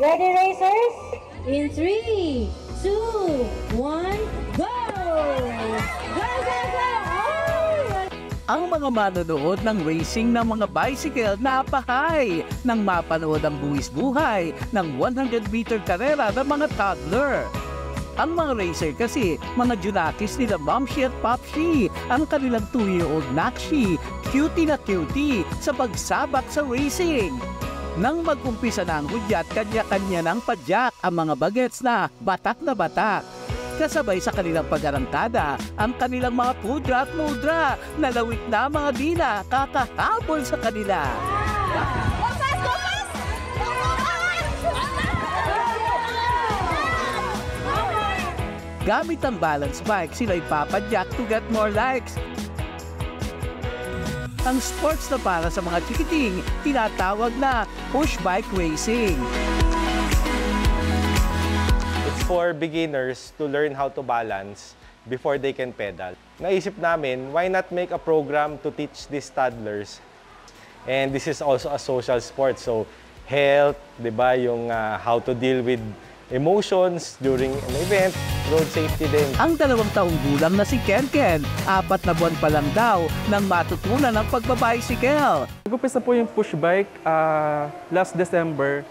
Ready, racers? In 3, 2, 1, go! Go, go, go! Oh! Ang mga manonood ng racing ng mga bicycle napahay nang mapanood ang buwis buhay ng 100-meter karera ng mga toddler. Ang mga racer kasi, mga junakis nila Momshi at Popshi, ang kanilang 2-year-old Nakshi, cutie na cutie sa pagsabak sa racing. Nang mag-umpisa na ang hudyat, kanya-kanya ng padyak ang mga bagets na batak. Kasabay sa kanilang pag-arangkada, ang kanilang mga pudra at mudra, nalawit na mga dila, kakahabol sa kanila. Gamit ang balance bike, sila ipapadyak to get more likes. Ang sports na para sa mga chikiting, tinatawag na push bike racing. It's for beginners to learn how to balance before they can pedal. Naisip namin, why not make a program to teach these toddlers? And this is also a social sport, so health, di ba, yung how to deal with emotions during an event, road safety din. Ang 2 taong gulang na si Ken, 4 na buwan pa lang daw nang matutunan ang pagbabicycle. Nag-upisa po yung push bike last December.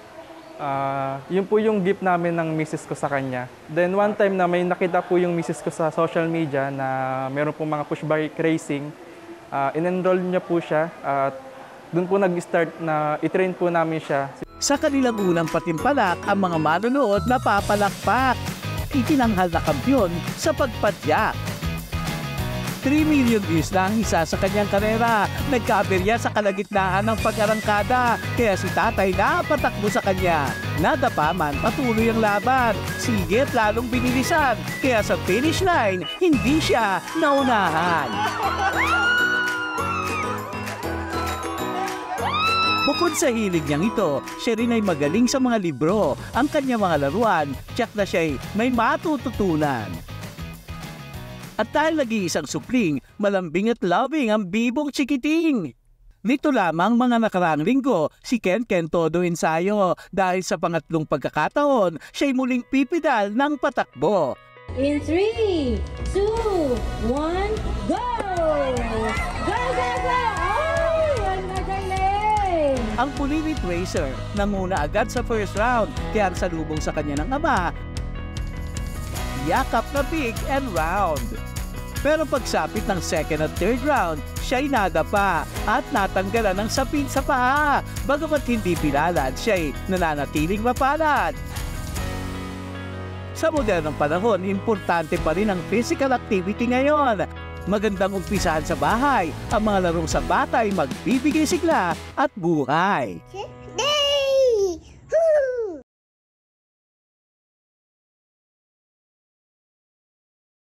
Yun po yung gift namin ng misis ko sa kanya. Then one time na may nakita po yung misis ko sa social media na meron po mga push bike racing. In-enroll niya po siya at doon po nag-start na i-train po namin siya. Sa kanilang unang patimpalak, ang mga manonood na papalakpak. Itinanghal na kampyon sa pagpadyak. 3 million views na ang isa sa kanyang karera. Nagkaaberya sa kalagitnaan ng pag-arangkada, kaya si tatay napatakbo sa kanya. Nadapa man, patuloy ang laban. Sigit lalong binilisan, kaya sa finish line, hindi siya naunahan. Bukod sa hilig niyang ito, siya rin ay magaling sa mga libro. Ang kanyang mga laruan, tiyak na siya'y may matututunan. At dahil nag-iisang supling, malambing at loving ang bibong chikiting. Nito lamang mga nakaraang linggo, si Ken todo ensayo dahil sa pangatlong pagkakataon, siya'y muling pipidal ng patakbo. In 3, 2, 1, go! Go, go, go! Oh, ang magaling! Ang pulilit racer nanguna agad sa first round, kaya ang salubong sa kanya ng ama, yakap na big and round. Pero pagsapit ng second at third round, siya'y nadapa at natanggalan ng sapin sa paa. Bagamat hindi pinalad, siya'y nananatiling mapalad. Sa modernong panahon, importante pa rin ang physical activity ngayon. Magandang umpisahan sa bahay, ang mga larong sa bata ay magbibigay sigla at buhay.